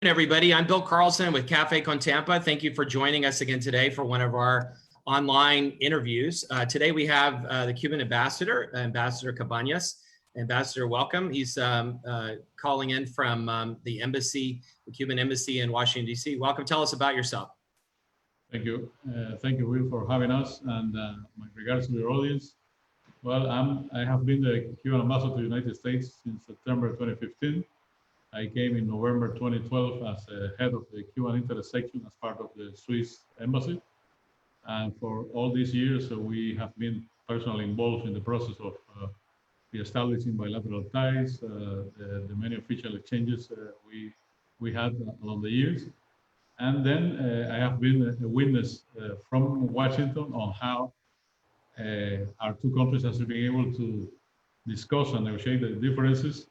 Everybody. I'm Bill Carlson with Café con Tampa. Thank you for joining us again today for one of our online interviews. Today we have the Cuban Ambassador, Ambassador Cabañas. Ambassador, welcome. He's calling in from the embassy, the Cuban embassy in Washington, D.C. Welcome. Tell us about yourself. Thank you. Thank you, Will, for having us, and my regards to your audience. Well, I have been the Cuban Ambassador to the United States since September 2015. I came in November 2012 as head of the Cuban Interest section as part of the Swiss embassy. And for all these years, we have been personally involved in the process of establishing bilateral ties, the many official exchanges we had along the years. And then I have been a witness from Washington on how our two countries have been able to discuss and negotiate the differences,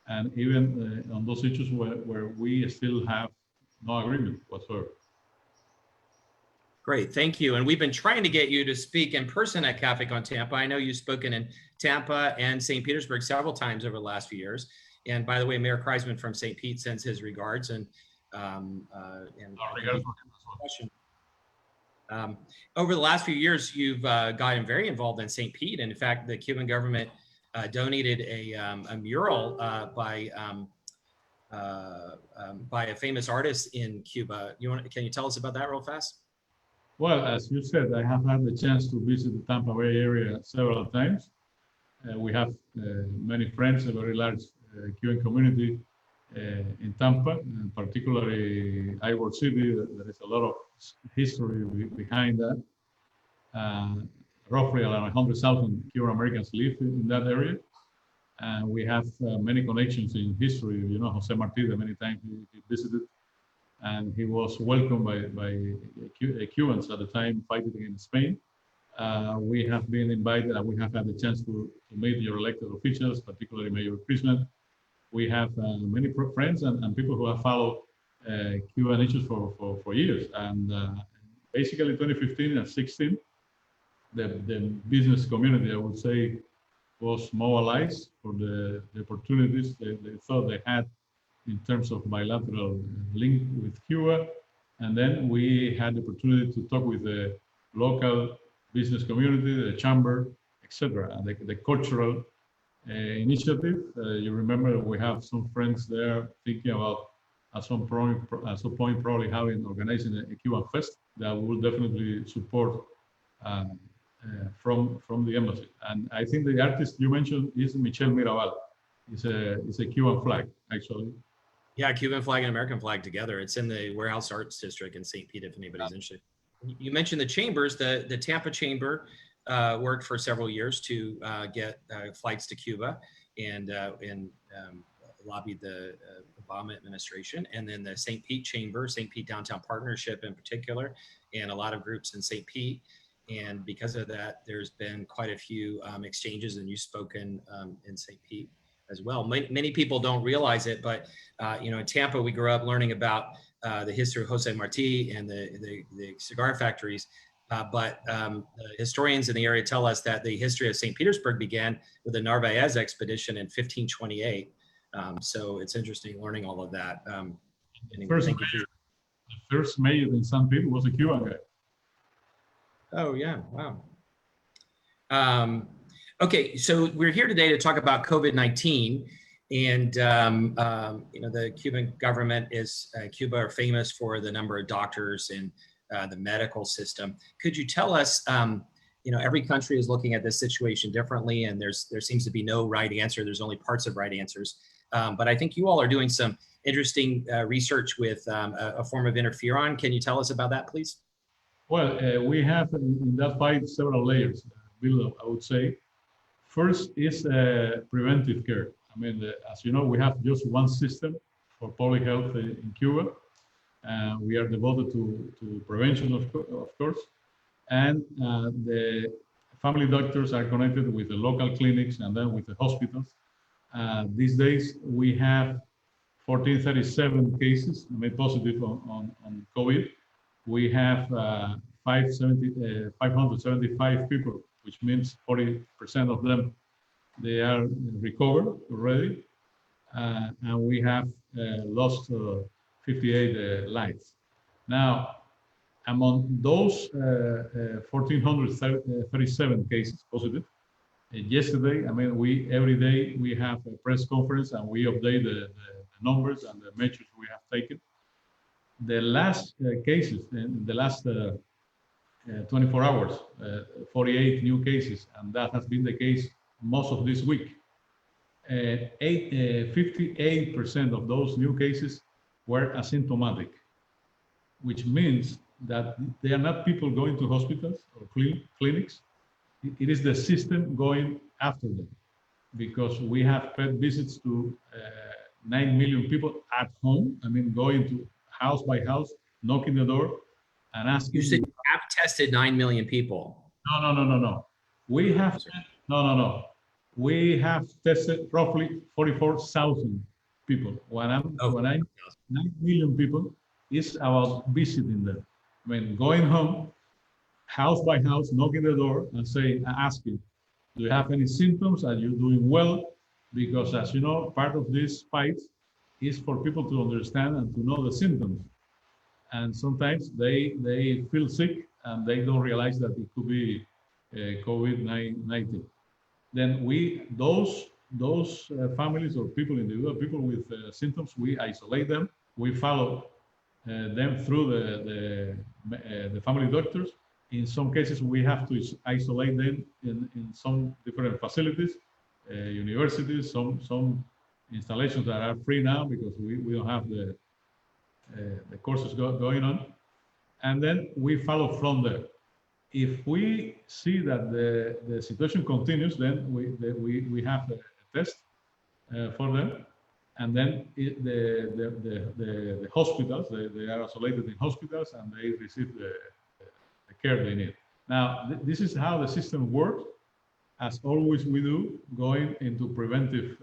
and even on those issues where we still have no agreement whatsoever. Great, thank you. And we've been trying to get you to speak in person at Café con Tampa. I know you've spoken in Tampa and St. Petersburg several times over the last few years. And by the way, Mayor Kreisman from St. Pete sends his regards. And over the last few years, you've gotten very involved in St. Pete. And in fact, the Cuban government donated a mural by a famous artist in Cuba. Can you tell us about that real fast? Well, as you said, I have had the chance to visit the Tampa Bay area several times. We have many friends, a very large Cuban community in Tampa, and particularly Ivor City. There is a lot of history behind that. Roughly around 100,000 Cuban Americans live in that area. And we have many connections in history. You know, Jose Marti, many times he visited, and he was welcomed by Cubans at the time fighting against Spain. We have been invited, and we have had the chance to meet your elected officials, particularly Mayor Kreisman. We have many friends and people who have followed Cuban issues for years. And basically in 2015 and 16, the business community, I would say, was mobilized for the opportunities they thought they had in terms of bilateral link with Cuba. And then we had the opportunity to talk with the local business community, the chamber, etc., and the cultural initiative. You remember we have some friends there thinking about at some point probably organizing a Cuban fest that will definitely support from the embassy. And I think the artist you mentioned is Michel Mirabal. It's a Cuban flag, actually. Yeah, Cuban flag and American flag together. It's in the Warehouse Arts District in St. Pete, if anybody's interested. You mentioned the chambers. The Tampa Chamber worked for several years to get flights to Cuba and lobbied the Obama administration. And then the St. Pete Chamber, St. Pete Downtown Partnership in particular, and a lot of groups in St. Pete. And because of that, there's been quite a few exchanges, and you've spoken in St. Pete as well. Many people don't realize it, but in Tampa, we grew up learning about the history of Jose Marti and the cigar factories. But the historians in the area tell us that the history of St. Petersburg began with the Narvaez expedition in 1528. So it's interesting learning all of that. The first mayor in St. Pete was a Cuban guy. Oh, yeah. Wow. Okay, so we're here today to talk about COVID-19. And, the Cuban government Cuba are famous for the number of doctors and the medical system. Could you tell us, every country is looking at this situation differently, and there seems to be no right answer. There's only parts of right answers. But I think you all are doing some interesting research with a form of interferon. Can you tell us about that, please? Well, we have in that fight several layers, Bill, I would say. First is preventive care. I mean, as you know, we have just one system for public health in Cuba. We are devoted to prevention, of course. And the family doctors are connected with the local clinics and then with the hospitals. These days, we have 1,437 cases made positive on COVID. We have 575 people, which means 40% of them, they are recovered already. And we have lost 58 lives. Now, among those 1,437 cases positive, yesterday, I mean, every day we have a press conference and we update the numbers and the measures we have taken. The last cases in the last 24 hours, 48 new cases, and that has been the case most of this week. 58% of those new cases were asymptomatic, which means that they are not people going to hospitals or clinics. It is the system going after them, because we have paid visits to 9 million people at home. I mean, going to house by house, knocking the door and asking. You said you have tested 9 million people. No. We have, no. We have tested roughly 44,000 people. When I'm 9 million people, is about visiting them. I mean, going home, house by house, knocking the door and asking, do you have any symptoms? Are you doing well? Because as you know, part of this fight is for people to understand and to know the symptoms. And sometimes they feel sick and they don't realize that it could be COVID-19. Then those families or individual people with symptoms, we isolate them. We follow them through the family doctors. In some cases, we have to isolate them in some different facilities, universities, some installations that are free now because we don't have the courses going on. And then we follow from there. If we see that the situation continues, then we have a test for them. And then the hospitals, they are isolated in hospitals and they receive the care they need. Now, this is how the system works. As always we do, going into preventive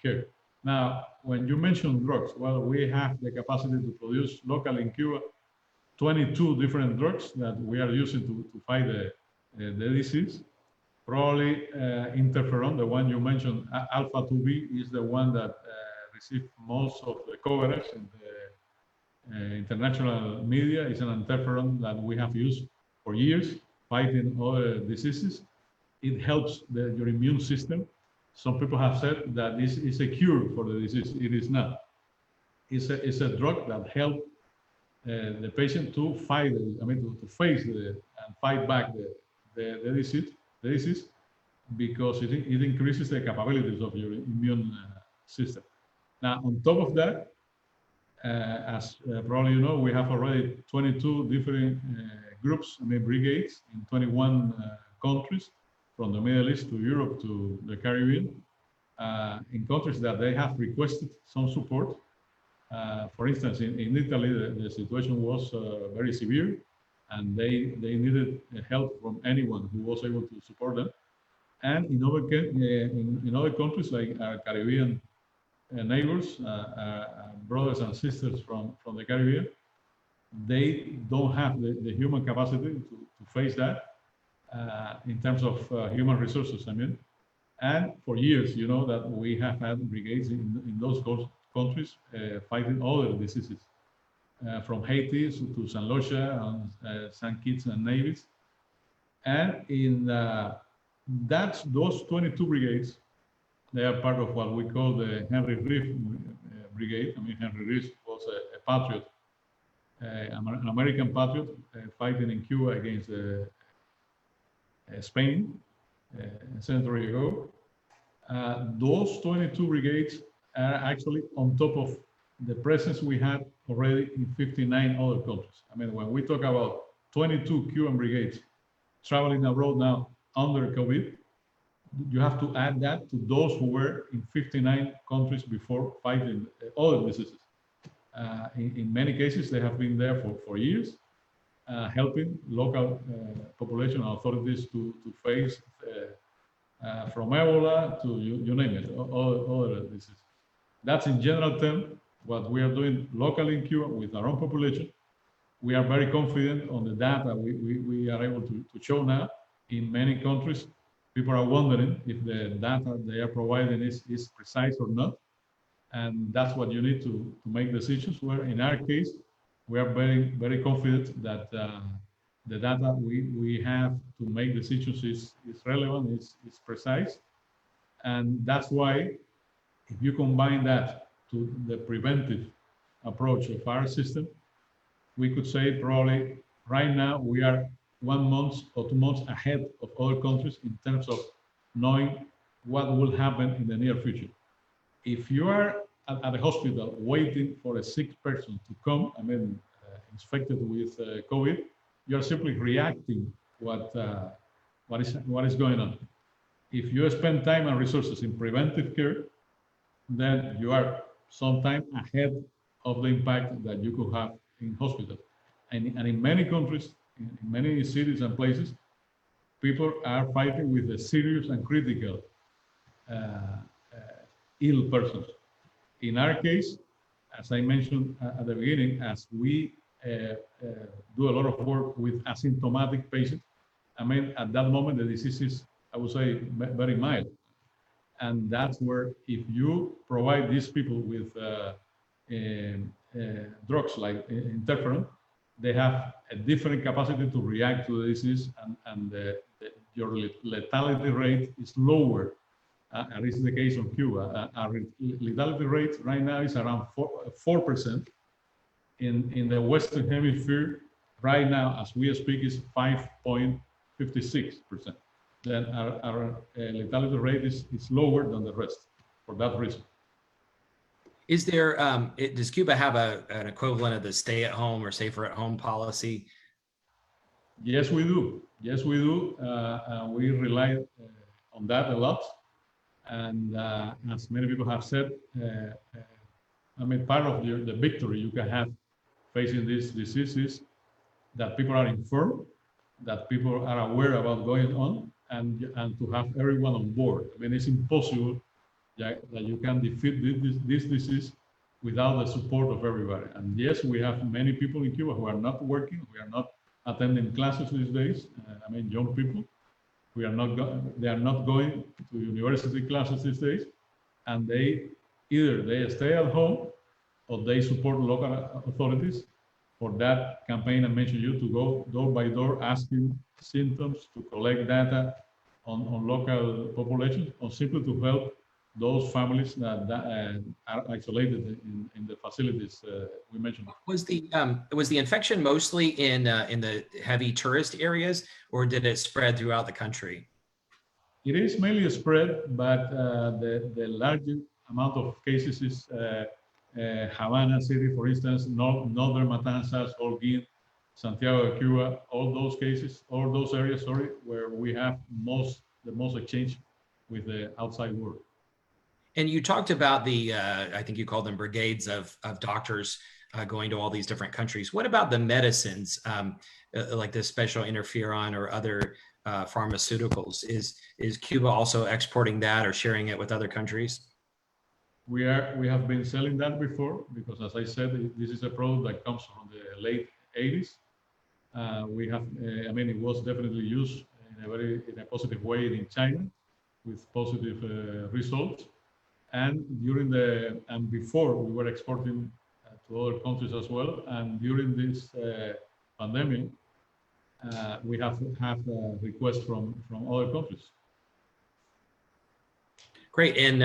care. Now, when you mention drugs, well, we have the capacity to produce locally in Cuba 22 different drugs that we are using to fight the disease. Probably interferon, the one you mentioned, alpha-2b, is the one that received most of the coverage in the international media. It's an interferon that we have used for years, fighting other diseases. It helps your immune system. Some people have said that this is a cure for the disease. It is not. It's a drug that helps the patient to fight, to face and fight back the disease, because it increases the capabilities of your immune system. Now, on top of that, as probably you know, we have already 22 different groups, brigades in 21 countries, from the Middle East to Europe to the Caribbean, in countries that they have requested some support. For instance, in Italy, the situation was very severe, and they needed help from anyone who was able to support them. And in other countries like our Caribbean neighbors, brothers and sisters from the Caribbean, they don't have the human capacity to face that in terms of human resources, And for years, you know, that we have had brigades in those countries fighting other diseases, from Haiti to St. Lucia and St. Kitts and Nevis. And in those 22 brigades, they are part of what we call the Henry Reef Brigade. Henry Reef was a patriot, an American patriot fighting in Cuba against Spain a century ago. Those 22 brigades are actually on top of the presence we had already in 59 other countries. When we talk about 22 Cuban brigades traveling abroad now under COVID, you have to add that to those who were in 59 countries before fighting other diseases. In many cases, they have been there for years, helping local population authorities to face from Ebola to you name it, other diseases. That's in general terms what we are doing locally in Cuba with our own population. We are very confident on the data we are able to show now. In many countries, people are wondering if the data they are providing is precise or not. And that's what you need to make decisions. Where in our case, we are very, very confident that the data we have to make decisions is relevant, is precise. And that's why if you combine that to the preventive approach of our system, we could say probably right now we are 1 month or 2 months ahead of other countries in terms of knowing what will happen in the near future. If you are at a hospital waiting for a sick person to come, infected with COVID, you're simply reacting what is going on. If you spend time and resources in preventive care, then you are sometime ahead of the impact that you could have in hospital. And in many countries, in many cities and places, people are fighting with the serious and critical ill persons. In our case, as I mentioned at the beginning, as we do a lot of work with asymptomatic patients, at that moment, the disease is, I would say, very mild. And that's where if you provide these people with drugs like interferon, they have a different capacity to react to the disease, and your lethality rate is lower. And this is the case on Cuba. Our lethality rate right now is around 4%. In the Western Hemisphere, right now, as we speak, is 5.56%. Then our lethality rate is lower than the rest for that reason. Is there, does Cuba have an equivalent of the stay-at-home or safer-at-home policy? Yes, we do. Yes, we do. We rely on that a lot. And as many people have said, part of the victory you can have facing this disease is that people are informed, that people are aware about going on, and to have everyone on board. It's impossible that you can defeat this disease without the support of everybody. And yes, we have many people in Cuba who are not working, who are not attending classes these days. Young people, they are not going to university classes these days, and they stay at home or they support local authorities for that campaign I mentioned you, to go door by door asking symptoms, to collect data on local populations, or simply to help those families that are isolated in the facilities we mentioned. Was the infection mostly in the heavy tourist areas, or did it spread throughout the country? It is mainly a spread, but the largest amount of cases is Havana City, for instance, Northern Matanzas, Holguín, Santiago de Cuba, all those areas, where we have the most exchange with the outside world. And you talked about the, I think you called them brigades of doctors going to all these different countries. What about the medicines, like the special interferon or other pharmaceuticals? Is Cuba also exporting that or sharing it with other countries? We have been selling that before, because as I said, this is a product that comes from the late 80s. It was definitely used in a positive way in China with positive results. And before we were exporting to other countries as well. And during this pandemic, we have requests from other countries. Great. And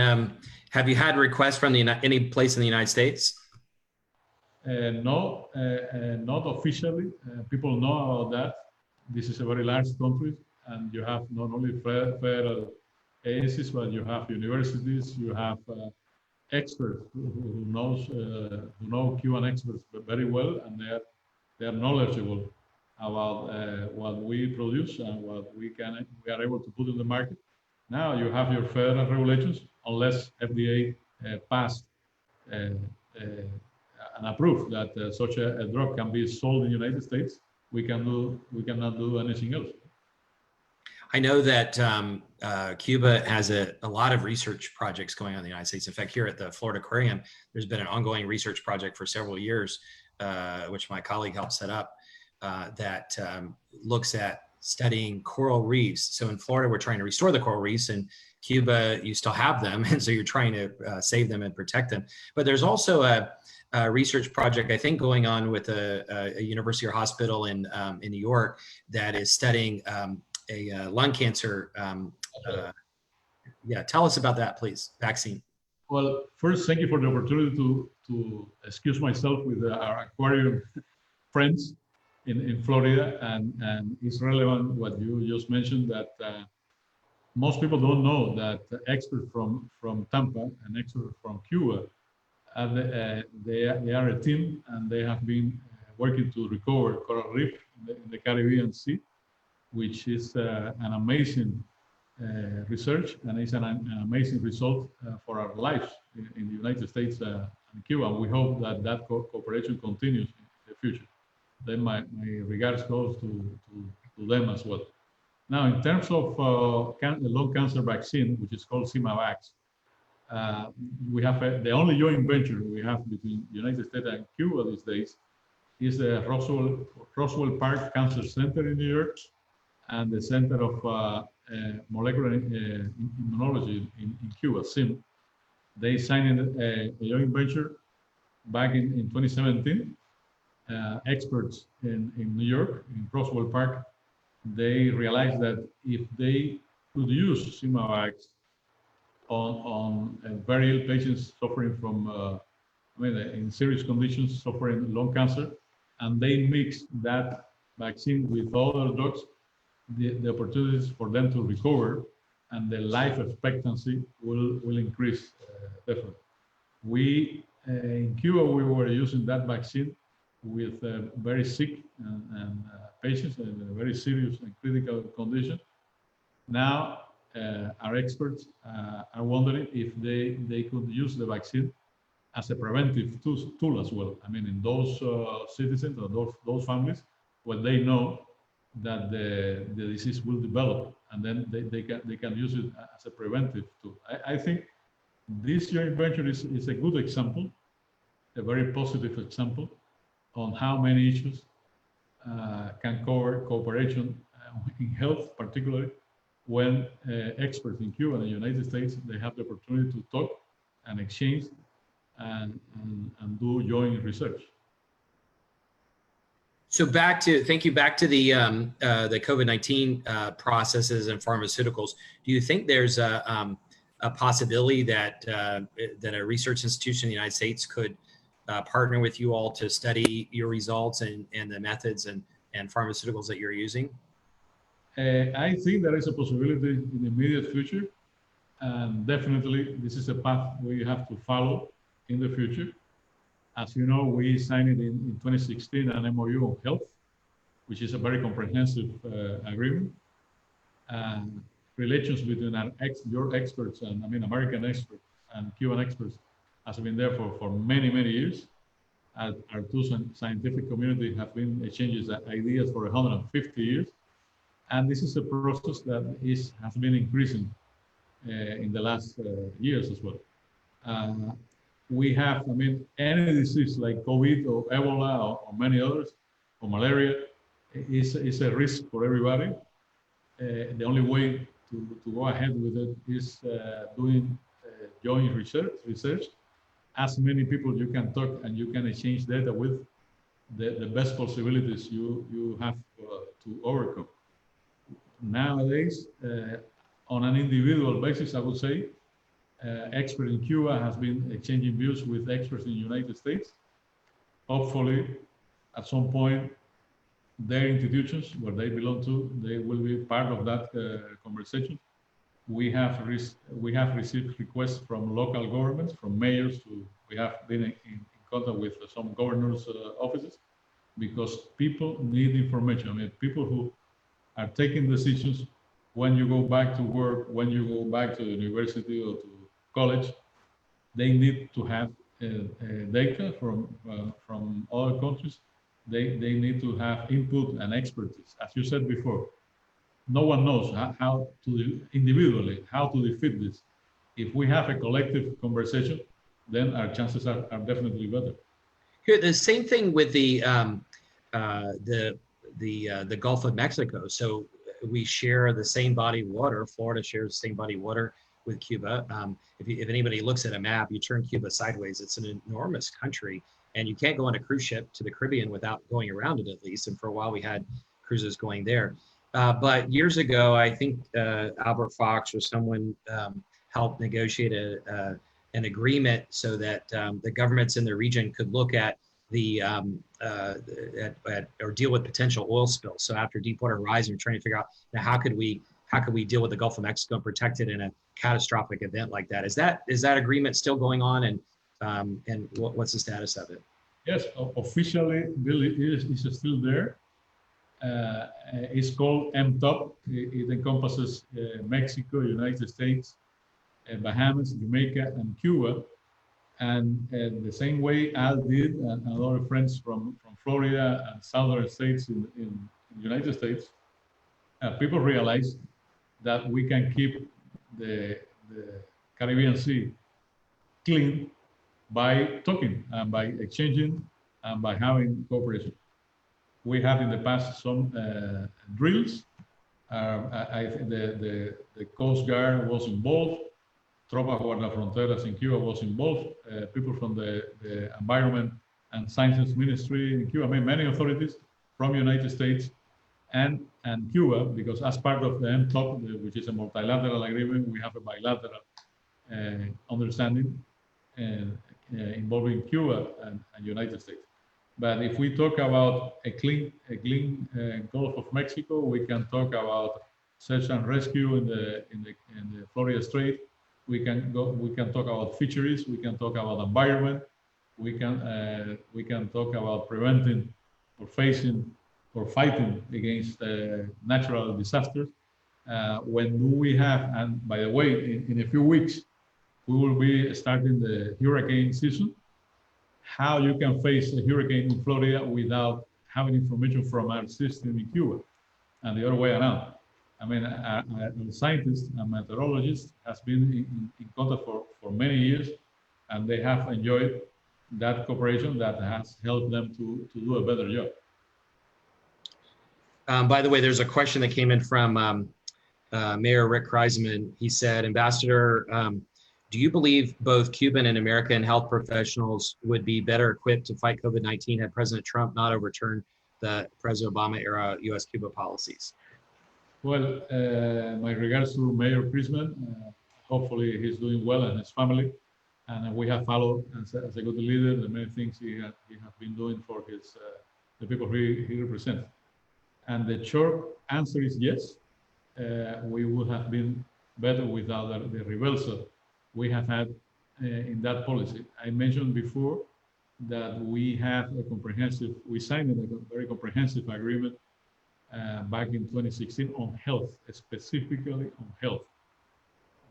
have you had requests from any place in the United States? No, not officially. People know about that. This is a very large country, and you have not only federal agencies, but you have universities, you have experts who know Cuban experts very well, and they are knowledgeable about what we produce and what we are able to put in the market. Now you have your federal regulations, unless FDA passed and approved that such a drug can be sold in the United States. We cannot do anything else. I know that Cuba has a lot of research projects going on in the United States. In fact, here at the Florida Aquarium, there's been an ongoing research project for several years, which my colleague helped set up, that looks at studying coral reefs. So in Florida, we're trying to restore the coral reefs, and Cuba, you still have them, and so you're trying to save them and protect them. But there's also a research project, I think, going on with a university or hospital in New York that is studying a lung cancer. Yeah, tell us about that, please. Vaccine. Well, first, thank you for the opportunity to excuse myself with our aquarium friends in Florida, and it's relevant what you just mentioned, that most people don't know that experts from Tampa and experts from Cuba, they are a team, and they have been working to recover coral reef in the Caribbean Sea, which is an amazing research, and it's an amazing result for our lives in the United States and Cuba. We hope that that cooperation continues in the future. Then my regards goes to them as well. Now, in terms of the lung cancer vaccine, which is called CIMAVAX, we have the only joint venture we have between the United States and Cuba these days is the Roswell Park Cancer Center in New York and the Center of Molecular Immunology in Cuba, CIM. They signed a joint venture back in 2017. Experts in New York, in Roswell Park, they realized that if they could use CIMAVAX on very ill patients suffering from, in serious conditions, suffering lung cancer, and they mix that vaccine with other drugs, the opportunities for them to recover and the life expectancy will increase definitely. We, in Cuba, we were using that vaccine with very sick and patients in a very serious and critical condition. Now, our experts are wondering if they could use the vaccine as a preventive tool as well. I mean, in those citizens or those families where they know that the disease will develop, and then they can use it as a preventive tool. I think this joint venture is a good example, a very positive example on how many issues can cover cooperation in health, particularly when experts in Cuba and the United States, they have the opportunity to talk and exchange and do joint research. So back to the COVID-19 processes and pharmaceuticals. Do you think there's a possibility that a research institution in the United States could partner with you all to study your results and the methods and pharmaceuticals that you're using? I think there is a possibility in the immediate future, and definitely this is a path we have to follow in the future. As you know, we signed it in 2016 an MOU on health, which is a very comprehensive agreement. Relations between your experts and American experts and Cuban experts has been there for many, many years. Our two scientific community have been exchanging ideas for 150 years. And this is a process that has been increasing in the last years as well. We have, any disease like COVID or Ebola or many others, or malaria, is a risk for everybody. The only way to go ahead with it is doing joint research. As many people you can talk and you can exchange data with, the best possibilities you have to overcome. Nowadays, on an individual basis, I would say, experts in Cuba has been exchanging views with experts in the United States. Hopefully, at some point, their institutions, where they belong to, they will be part of that conversation. We have received requests from local governments, from mayors. We have been in contact with some governors' offices, because people need information. People who are taking decisions when you go back to work, when you go back to the university or to college, they need to have data from other countries. They need to have input and expertise. As you said before, no one knows how to individually how to defeat this. If we have a collective conversation, then our chances are definitely better. Here, the same thing with the Gulf of Mexico. So we share the same body of water. Florida shares the same body of water with Cuba. If anybody looks at a map, you turn Cuba sideways, it's an enormous country, and you can't go on a cruise ship to the Caribbean without going around it at least. And for a while we had cruises going there. But years ago, I think Albert Fox or someone helped negotiate an agreement so that the governments in the region could look at or deal with potential oil spills. So after Deepwater Horizon, we're trying to figure out how could we deal with the Gulf of Mexico and protect it in a catastrophic event like that? Is that agreement still going on, and what's the status of it? Yes, officially, Bill is still there. It's called MTOP. It encompasses Mexico, United States, Bahamas, Jamaica, and Cuba. And the same way Al did, and a lot of friends from Florida and southern states in the United States, people realized that we can keep the Caribbean Sea clean by talking and by exchanging and by having cooperation. We had in the past some drills. I think the Coast Guard was involved. Tropas Guardafronteras in Cuba was involved. People from the Environment and Sciences Ministry in Cuba, I mean, many authorities from the United States and Cuba, because as part of the MTOP, which is a multilateral agreement, we have a bilateral understanding involving Cuba and United States. But if we talk about a clean Gulf of Mexico, we can talk about search and rescue in the Florida Strait. We can talk about fisheries. We can talk about environment. We can talk about preventing or facing or fighting against natural disasters. When we have, and by the way, in a few weeks, we will be starting the hurricane season. How you can face a hurricane in Florida without having information from our system in Cuba, and the other way around. I mean, a scientist and meteorologist has been in contact for many years, and they have enjoyed that cooperation that has helped them to do a better job. By the way, there's a question that came in from Mayor Rick Kreisman. He said, Ambassador, do you believe both Cuban and American health professionals would be better equipped to fight COVID-19 had President Trump not overturned the President Obama era US-Cuba policies? Well, my regards to Mayor Kreisman. Hopefully he's doing well and his family. And we have followed as a good leader the many things he has been doing for the people he represents. And the short answer is yes. We would have been better without the reversal we have had in that policy. I mentioned before that we signed a very comprehensive agreement back in 2016 on health, specifically on health,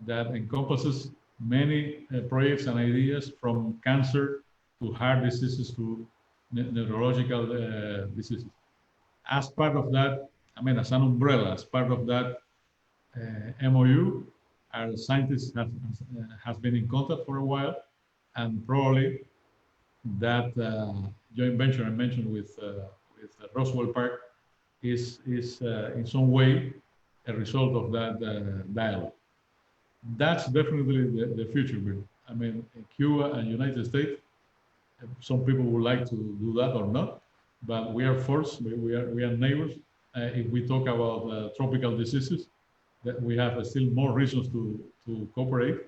that encompasses many projects and ideas from cancer to heart diseases to neurological diseases. As part of that, I mean, as an umbrella, as part of that MOU, our scientists has been in contact for a while, and probably that joint venture I mentioned with Roswell Park is in some way a result of that dialogue. That's definitely the future, Bill. I mean, Cuba and United States, some people would like to do that or not, but we are forced, we are neighbors. If we talk about tropical diseases, that we have still more reasons to cooperate.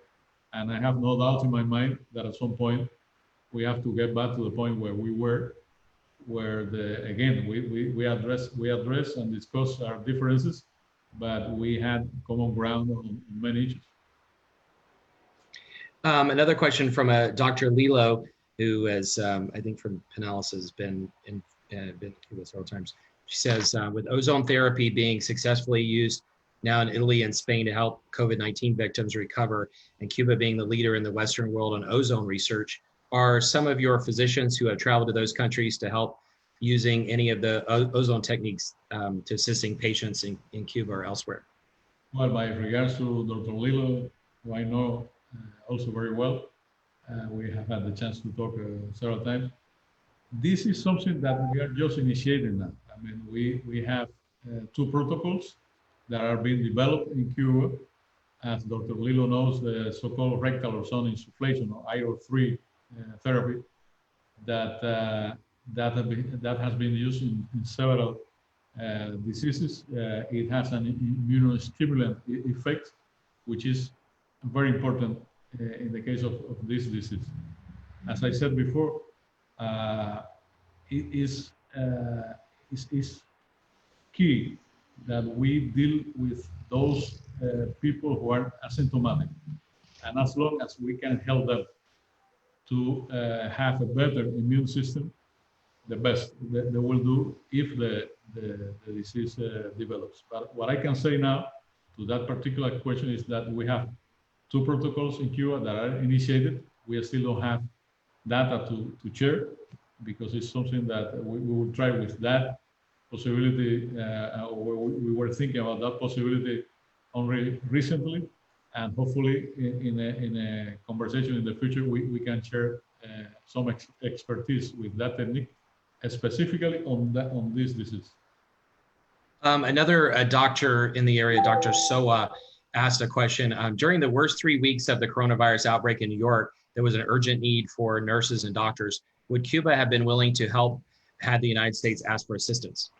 And I have no doubt in my mind that at some point we have to get back to the point where we were, where again we address and discuss our differences, but we had common ground on many issues. Another question from Dr. Lilo, who is, I think from Pinellas, has been in Cuba several times. She says, with ozone therapy being successfully used now in Italy and Spain to help COVID-19 victims recover, and Cuba being the leader in the Western world on ozone research, are some of your physicians who have traveled to those countries to help using any of the ozone techniques to assisting patients in Cuba or elsewhere? Well, by regards to Dr. Lilo, who I know also very well, we have had the chance to talk several times. This is something that we are just initiating now. I mean, we have two protocols that are being developed in Cuba, as Dr. Lilo knows, the so-called rectal ozone insufflation or IO3 therapy that has been used in several diseases. It has an immunostimulant effect, which is very important in the case of this disease. As I said before, it is key that we deal with those people who are asymptomatic. And as long as we can help them to have a better immune system, the best they will do if the disease develops. But what I can say now to that particular question is that we have 2 protocols in Cuba that are initiated. We still don't have data to share because it's something that we will try with that possibility. We were thinking about that possibility only recently, and hopefully in a conversation in the future, we can share some expertise with that technique, specifically on this disease. Another doctor in the area, Dr. Soa, asked a question. During the worst 3 weeks of the coronavirus outbreak in New York, there was an urgent need for nurses and doctors. Would Cuba have been willing to help had the United States asked for assistance?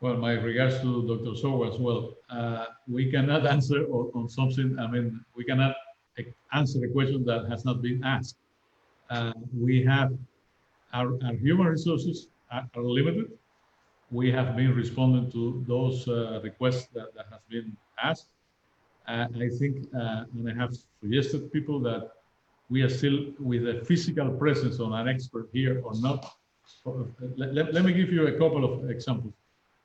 Well, my regards to Dr. Soa as well. We cannot answer on something, we cannot answer a question that has not been asked. We have, our human resources are limited. We have been responding to those requests that have been asked. I think, and I have suggested people that we are still with a physical presence on an expert here or not. Let me give you a couple of examples.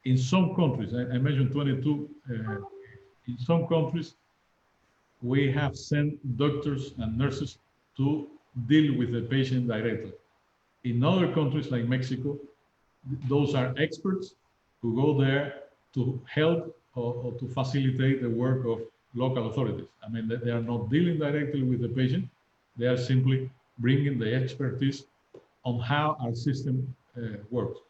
In some countries, I mentioned 22, in some countries, we have sent doctors and nurses to deal with the patient directly. In other countries like Mexico, those are experts who go there to help or to facilitate the work of local authorities. They are not dealing directly with the patient. They are simply bringing the expertise on how our system works.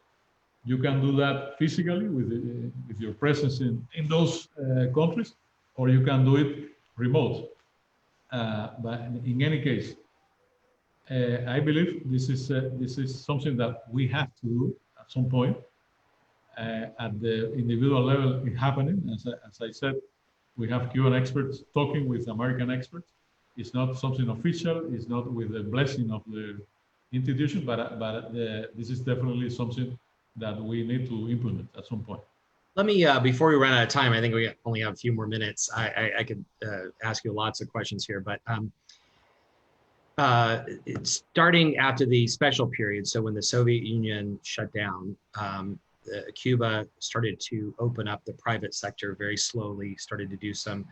You can do that physically with your presence in those countries, or you can do it remote. But in any case, I believe this is something that we have to do at some point. At the individual level, it's happening. As I said, we have Cuban experts talking with American experts. It's not something official. It's not with the blessing of the institution, but this is definitely something that we need to implement at some point. Let me, before we run out of time, I think we only have a few more minutes. I could ask you lots of questions here, but starting after the special period, so when the Soviet Union shut down, Cuba started to open up the private sector very slowly, started to do some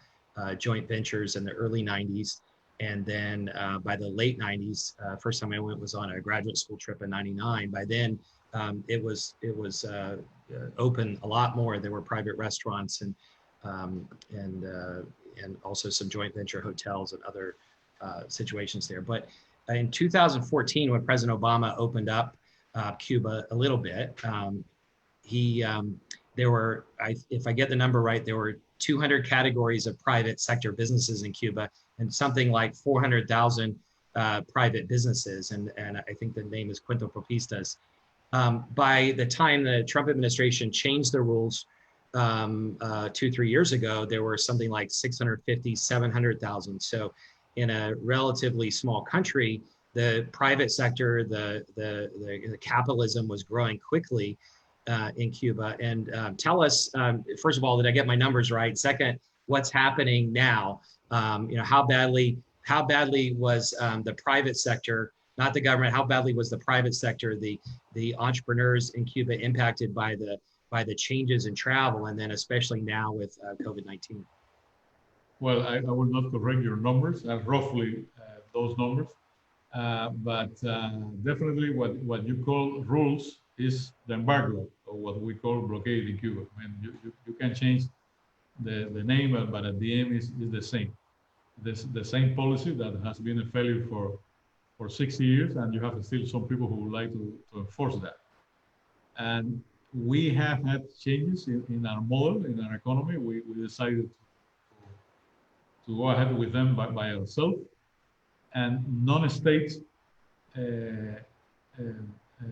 joint ventures in the early 90s. And then by the late 90s, first time I went was on a graduate school trip in 99. By then, it was open a lot more. There were private restaurants and also some joint venture hotels and other situations there. But in 2014, when President Obama opened up Cuba a little bit, there were, if I get the number right, there were 200 categories of private sector businesses in Cuba and something like 400,000 private businesses. And I think the name is Quintopropistas. By the time the Trump administration changed the rules 2-3 years ago, there were something like 650, 700,000. So in a relatively small country, the private sector, the capitalism was growing quickly in Cuba. And tell us, first of all, did I get my numbers right? Second, what's happening now? How badly was the private sector, not the government, how badly was the private sector, the entrepreneurs in Cuba impacted by the changes in travel, and then especially now with COVID-19? Well, I will not correct your numbers, roughly those numbers, but definitely what you call rules is the embargo, or what we call blockade in Cuba. You can change the name, but at the end is the same. The same policy that has been a failure for 60 years, and you have still some people who would like to enforce that. And we have had changes in our model, in our economy. We decided to go ahead with them by ourselves, and non-state uh, uh, uh,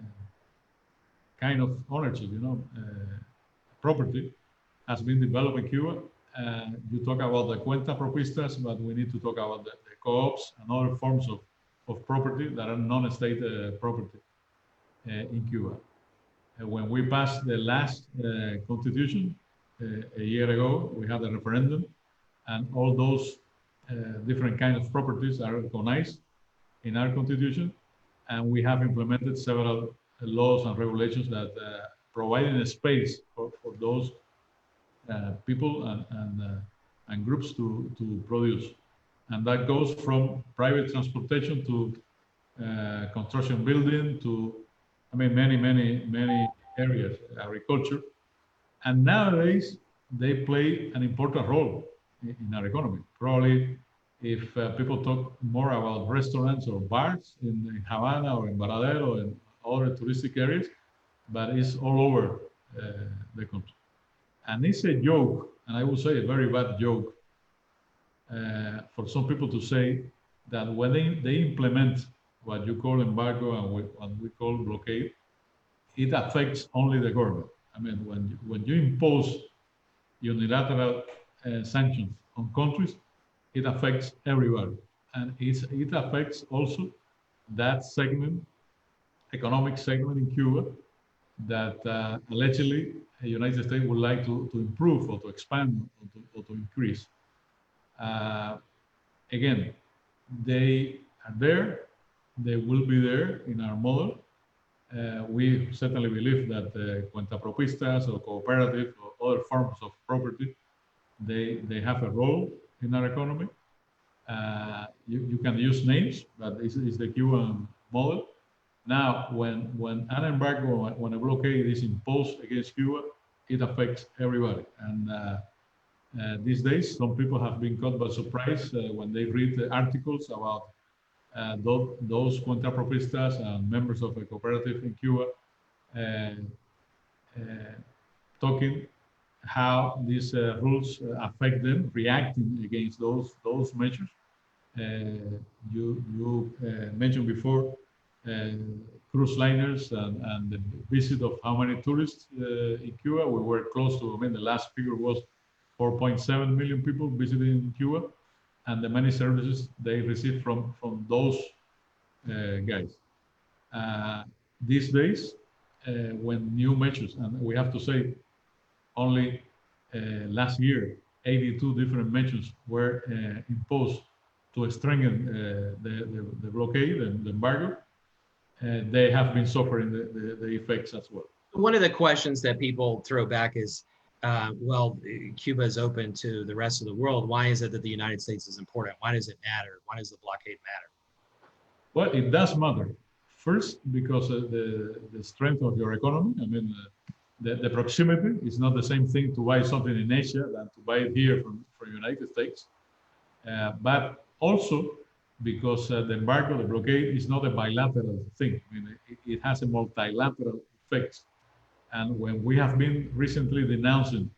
kind of ownership, property has been developed in Cuba. You talk about the cuenta propistas, but we need to talk about the co-ops and other forms of property that are non-state property in Cuba. When we passed the last constitution a year ago, we had a referendum, and all those different kinds of properties are recognized in our constitution, and we have implemented several laws and regulations that providing a space for those people and groups to produce. And that goes from private transportation to construction building to, many areas, agriculture. And nowadays, they play an important role in our economy. Probably if people talk more about restaurants or bars in Havana or in Varadero and other touristic areas, but it's all over the country. And it's a joke, and I would say a very bad joke, for some people to say that when they implement what you call embargo and what we call blockade, it affects only the government. I mean, when you impose unilateral sanctions on countries, it affects everybody. And it affects also that segment, economic segment in Cuba that allegedly the United States would like to improve or to expand or to increase. Again, they are there, they will be there in our model. We certainly believe that cuenta propistas or cooperative or other forms of property, they have a role in our economy. You can use names, but it's the Cuban model. Now, when an embargo, when a blockade is imposed against Cuba, it affects everybody. And these days, some people have been caught by surprise when they read the articles about those cuenta propistas and members of a cooperative in Cuba talking how these rules affect them, reacting against those measures. You mentioned before cruise liners and the visit of how many tourists in Cuba. We were close to, the last figure was 4.7 million people visiting Cuba, and the many services they received from those guys. These days, when new measures, and we have to say, only last year, 82 different measures were imposed to strengthen the blockade and the embargo. They have been suffering the effects as well. One of the questions that people throw back is, well, Cuba is open to the rest of the world. Why is it that the United States is important? Why does it matter? Why does the blockade matter? Well, it does matter. First, because the strength of your economy. The proximity is not the same thing to buy something in Asia than to buy it here from the United States. But also because the embargo, the blockade, is not a bilateral thing. It has a multilateral effect. And when we have been recently denouncing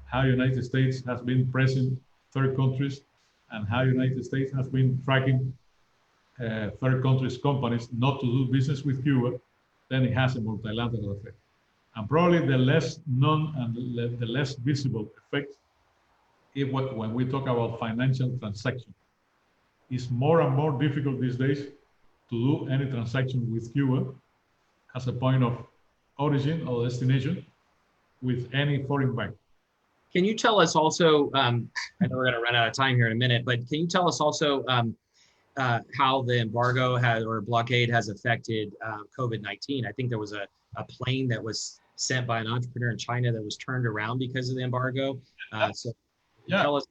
how the United States has been pressing third countries and how the United States has been tracking third countries' companies not to do business with Cuba, then it has a multilateral effect. And probably the less known and the less visible effect is when we talk about financial transactions. It's more and more difficult these days to do any transaction with Cuba as a point of origin or destination with any foreign bank. Can you tell us also, I know we're going to run out of time here in a minute, but can you tell us also how the embargo or blockade has affected COVID-19? I think there was a plane that was sent by an entrepreneur in China that was turned around because of the embargo. Tell us.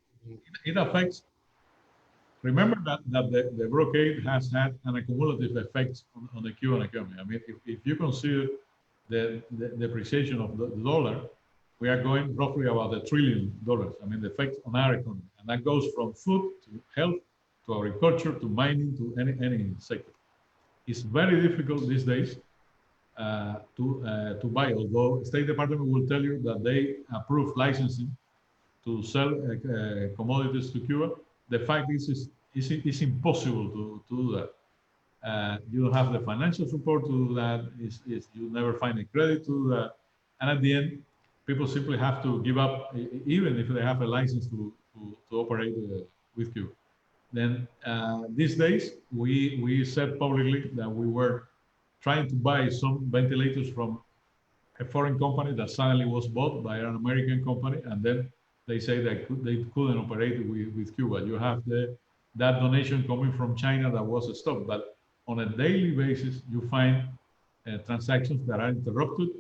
It affects. Remember that the blockade has had an accumulative effect on the Cuban economy. If you consider the depreciation of the dollar, we are going roughly about $1 trillion. The effect on our economy. And that goes from food to health, to agriculture, to mining, to any sector. It's very difficult these days to buy, although the State Department will tell you that they approve licensing to sell commodities to Cuba. the fact is it's impossible to do that. You don't have the financial support to do that. You never find a credit to do that. And at the end, people simply have to give up, even if they have a license to operate with Cuba. Then these days, we said publicly that we were trying to buy some ventilators from a foreign company that suddenly was bought by an American company, and then they say that they couldn't operate with Cuba. You have that donation coming from China that was stopped, but on a daily basis, you find transactions that are interrupted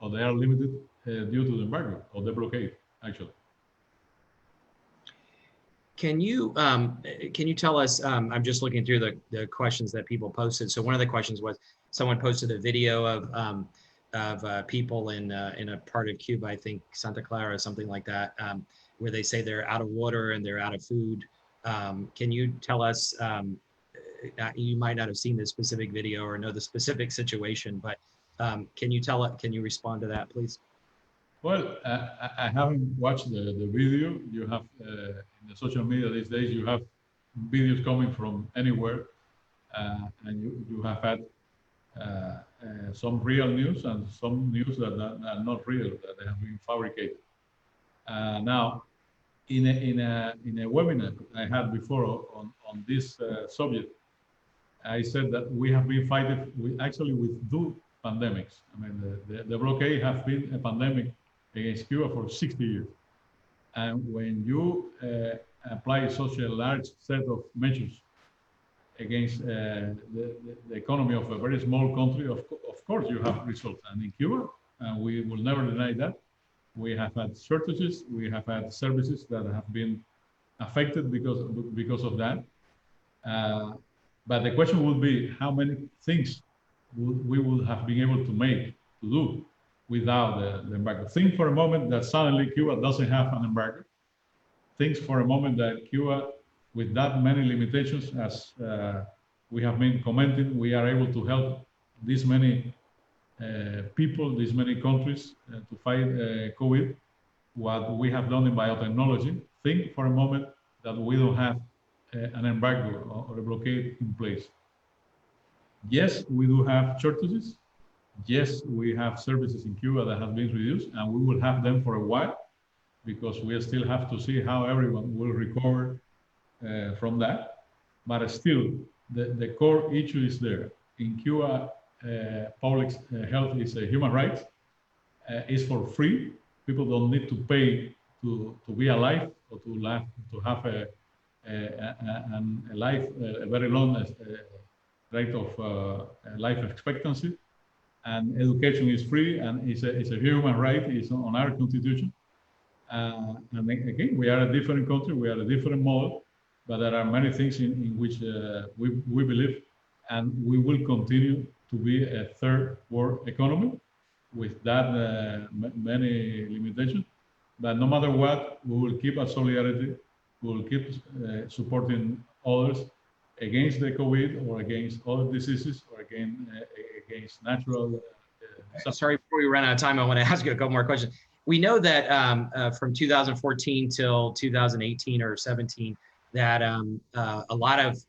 or they are limited due to the embargo or the blockade, actually. Can you tell us, I'm just looking through the questions that people posted. So one of the questions was, someone posted a video of people in a part of Cuba, I think Santa Clara or something like that, where they say they're out of water and they're out of food. Can you tell us, you might not have seen this specific video or know the specific situation, but can you respond to that, please? Well, I haven't watched the video. You have in the social media these days, you have videos coming from anywhere, and you have had some real news and some news that are not real, that they have been fabricated. Now, in a webinar I had before on this subject, I said that we have been fighting with two pandemics. I mean, the blockade has been a pandemic against Cuba for 60 years. And when you apply such a large set of measures against the economy of a very small country, of course you have results. And in Cuba, we will never deny that, we have had shortages, we have had services that have been affected because of that. But the question would be, how many things we would have been able to do without the embargo. Think for a moment that suddenly Cuba doesn't have an embargo. Think for a moment that Cuba, with that many limitations, as we have been commenting, we are able to help this many people, these many countries to fight COVID, what we have done in biotechnology. Think for a moment that we don't have an embargo or a blockade in place. Yes, we do have shortages. Yes, we have services in Cuba that have been reduced, and we will have them for a while because we still have to see how everyone will recover from that. But still, the core issue is there. In Cuba, public health is a human right. It's for free. People don't need to pay to be alive or to have a very long rate of life expectancy. And education is free, and it's a human right. It's on our constitution. And again, we are a different country, we are a different model, but there are many things in which we believe, and we will continue to be a third world economy with that many limitations. But no matter what, we will keep our solidarity, we will keep supporting others against the COVID or against other diseases or against natural. Sorry, before we run out of time, I want to ask you a couple more questions. We know that from 2014 till 2018 or 17, that a lot of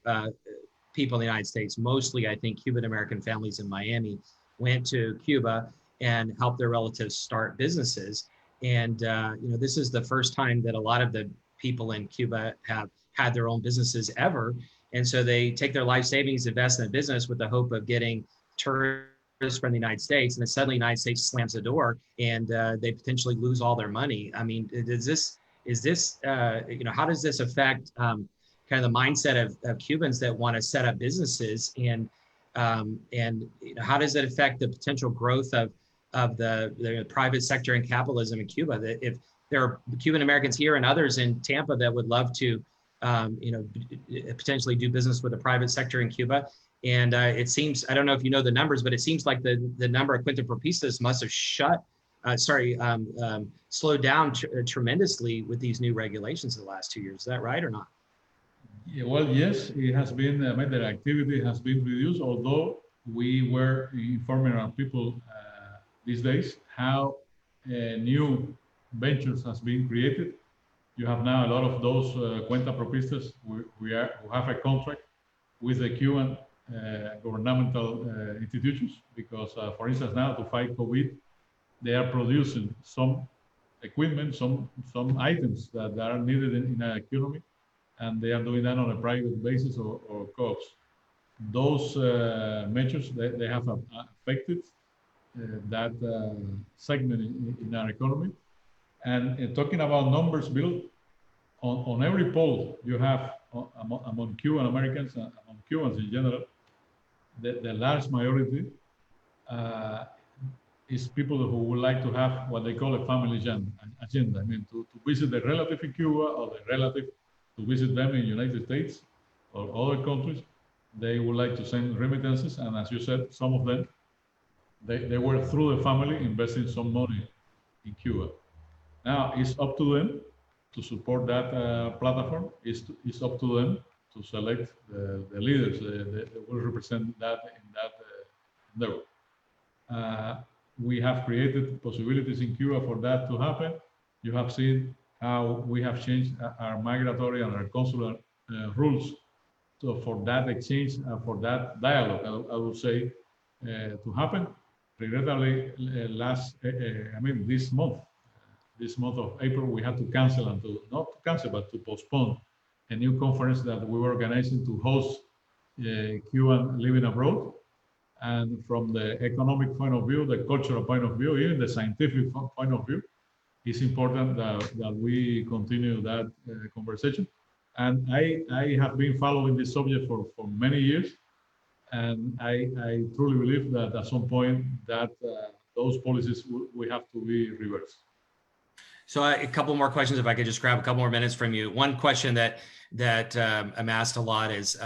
people in the United States, mostly I think Cuban American families in Miami, went to Cuba and helped their relatives start businesses. And this is the first time that a lot of the people in Cuba have had their own businesses ever. And so they take their life savings, invest in a business with the hope of getting tourists from the United States. And then suddenly the United States slams the door and they potentially lose all their money. I mean, how does this affect kind of the mindset of Cubans that want to set up businesses? And how does it affect the potential growth of the private sector and capitalism in Cuba? That if there are Cuban Americans here and others in Tampa that would love to potentially do business with the private sector in Cuba. And it seems, I don't know if you know the numbers, but it seems like the number of cuenta propistas must have slowed down tremendously with these new regulations in the last 2 years. Is that right or not? Yeah, well, yes, it has been, the activity has been reduced, although we were informing our people these days how new ventures has been created. You have now a lot of those cuenta propistas who have a contract with the Cuban governmental institutions because, for instance, now to fight COVID, they are producing some equipment, some items that are needed in an economy, and they are doing that on a private basis or co-ops. Those measures, they have affected that segment in our economy. And talking about numbers, Bill, on every poll you have among Cuban Americans and among Cubans in general, the large majority is people who would like to have what they call a family agenda. I mean, to visit a relative in Cuba or the relative to visit them in the United States or other countries. They would like to send remittances. And as you said, some of them, they were through the family investing some money in Cuba. Now it's up to them to support that platform. It's up to them to select the leaders that will represent that in that endeavor. We have created possibilities in Cuba for that to happen. You have seen how we have changed our migratory and our consular rules for that exchange, for that dialogue, I would say, to happen. Regrettably, this month of April, we had to cancel and not to cancel, but to postpone a new conference that we were organizing to host Cuban living abroad. And from the economic point of view, the cultural point of view, even the scientific point of view, it's important that we continue that conversation. And I have been following this subject for many years. And I truly believe that at some point that those policies will have to be reversed. So a couple more questions, if I could just grab a couple more minutes from you. One question that I'm asked a lot is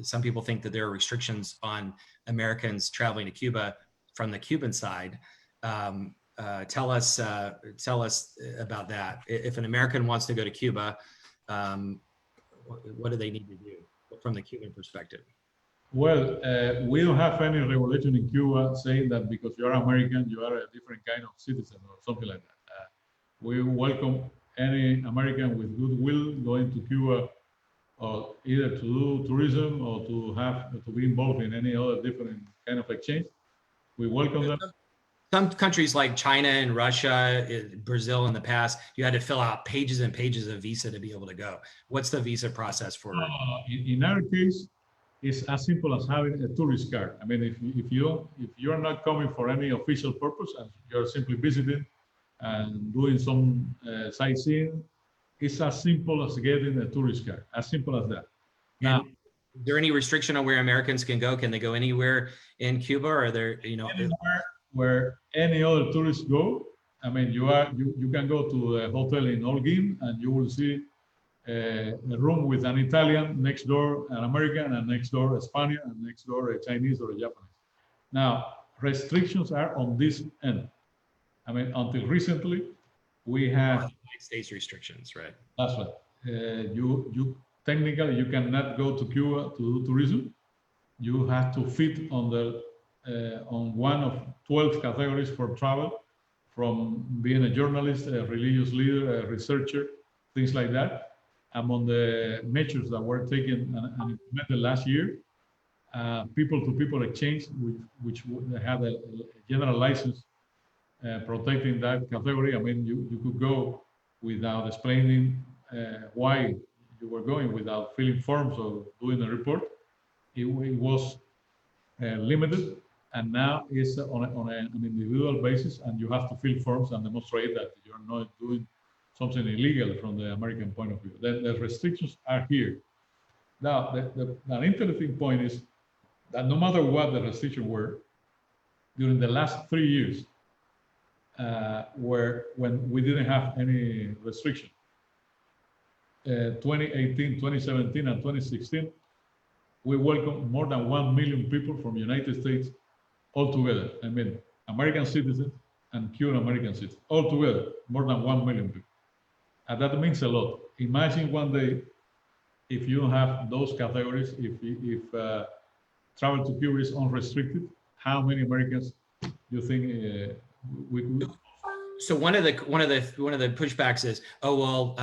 some people think that there are restrictions on Americans traveling to Cuba from the Cuban side. Tell us about that. If an American wants to go to Cuba, what do they need to do from the Cuban perspective? Well, we don't have any regulation in Cuba saying that because you're American, you are a different kind of citizen or something like that. We welcome any American with goodwill going to Cuba, or either to do tourism or to be involved in any other different kind of exchange. We welcome them. Some countries like China and Russia, Brazil in the past, you had to fill out pages and pages of visa to be able to go. What's the visa process for? In our case, it's as simple as having a tourist card. I mean, if you're not coming for any official purpose and you're simply visiting and doing some sightseeing, it's as simple as getting a tourist card. As simple as that. Now, is there any restriction on where Americans can go? Can they go anywhere in Cuba, or are there, anywhere where any other tourists go? I mean, you can go to a hotel in Holguin and you will see a room with an Italian, next door an American, and next door a Spaniard, and next door a Chinese or a Japanese. Now, restrictions are on this end. I mean, until recently, we had United States restrictions, right? That's right. You technically you cannot go to Cuba to do tourism. You have to fit on one of 12 categories for travel, from being a journalist, a religious leader, a researcher, things like that. Among the measures that were taken and implemented last year, people-to-people exchange, which had a general license protecting that category. I mean, you could go without explaining why you were going, without filling forms or doing a report. It was limited, and now it's on an individual basis, and you have to fill forms and demonstrate that you're not doing something illegal from the American point of view. Then the restrictions are here. Now, an interesting point is that no matter what the restrictions were, during the last 3 years, when we didn't have any restriction, 2018, 2017, and 2016, we welcomed more than 1 million people from the United States altogether. I mean, American citizens and Cuban American citizens, altogether, more than 1 million people. And that means a lot. Imagine one day, if you have those categories, if travel to Cuba is unrestricted, how many Americans do you think we could? So one of the pushbacks is, oh well,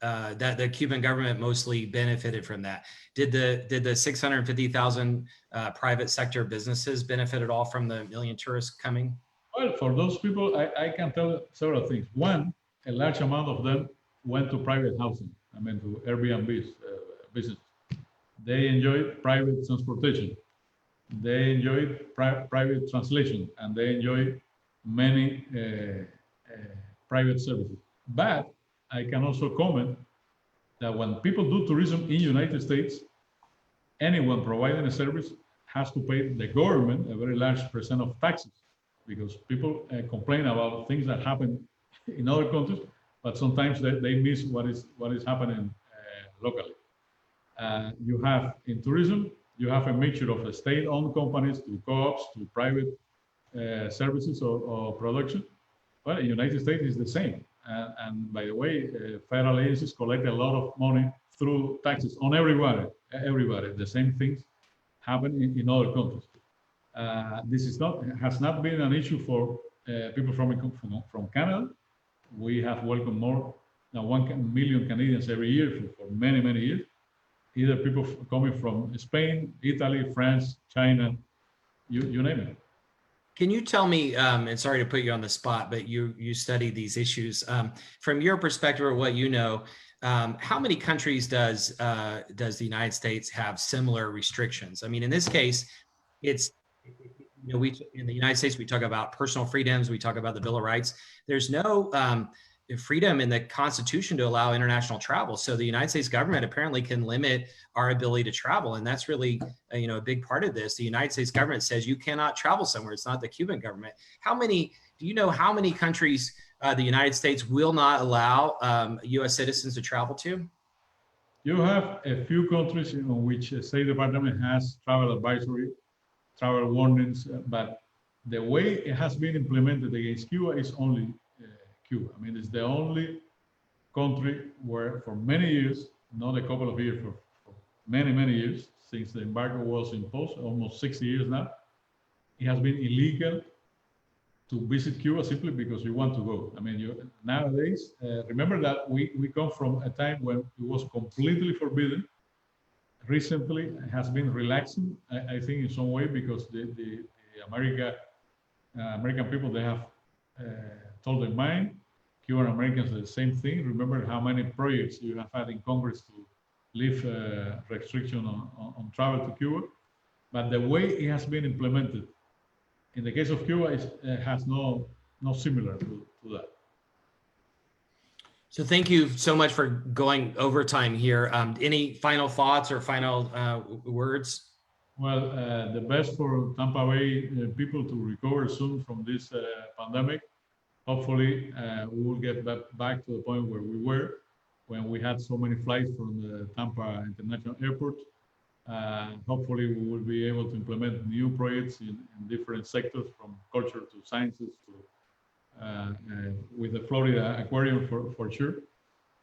that the Cuban government mostly benefited from that. Did the 650,000 private sector businesses benefit at all from the million tourists coming? Well, for those people, I can tell several things. One, a large amount of them went to private housing. I mean, to Airbnb's business. They enjoyed private transportation. They enjoyed private translation, and they enjoyed many private services. But I can also comment that when people do tourism in United States, anyone providing a service has to pay the government a very large percent of taxes, because people complain about things that happen in other countries, but sometimes they miss what is happening locally. You have in tourism, you have a mixture of state-owned companies to co-ops to private services or production. Well, in the United States is the same. And by the way, federal agencies collect a lot of money through taxes on everybody. The same things happen in other countries. This has not been an issue for people from Canada. We have welcomed more than 1 million Canadians every year for many, many years. Either people coming from Spain, Italy, France, China, you name it. Can you tell me, and sorry to put you on the spot, but you study these issues from your perspective or what you know, how many countries does the United States have similar restrictions? I mean, in this case, it's, we in the United States, we talk about personal freedoms, we talk about the Bill of Rights. There's no freedom in the Constitution to allow international travel. So the United States government apparently can limit our ability to travel. And that's really, a big part of this. The United States government says you cannot travel somewhere. It's not the Cuban government. Do you know how many countries the United States will not allow US citizens to travel to? You have a few countries in which the State Department has travel advisory, travel warnings, but the way it has been implemented against Cuba is only Cuba. I mean, it's the only country where for many years, not a couple of years, for many, many years, since the embargo was imposed, almost 60 years now, it has been illegal to visit Cuba simply because you want to go. I mean, nowadays, remember that we come from a time when it was completely forbidden. Recently, it has been relaxing, I think, in some way, because the American people, they have told their mind. Cuban Americans are the same thing. Remember how many projects you have had in Congress to lift restriction on travel to Cuba. But the way it has been implemented, in the case of Cuba, it has no similar to that. So thank you so much for going overtime here. Any final thoughts or final words? Well, the best for Tampa Bay people to recover soon from this pandemic. Hopefully, we will get back to the point where we were when we had so many flights from the Tampa International Airport. Hopefully, we will be able to implement new projects in different sectors, from culture to sciences to with the Florida Aquarium for sure.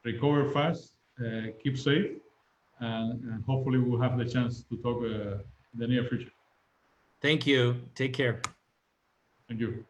Recover fast, keep safe, and hopefully we'll have the chance to talk in the near future. Thank you. Take care. Thank you.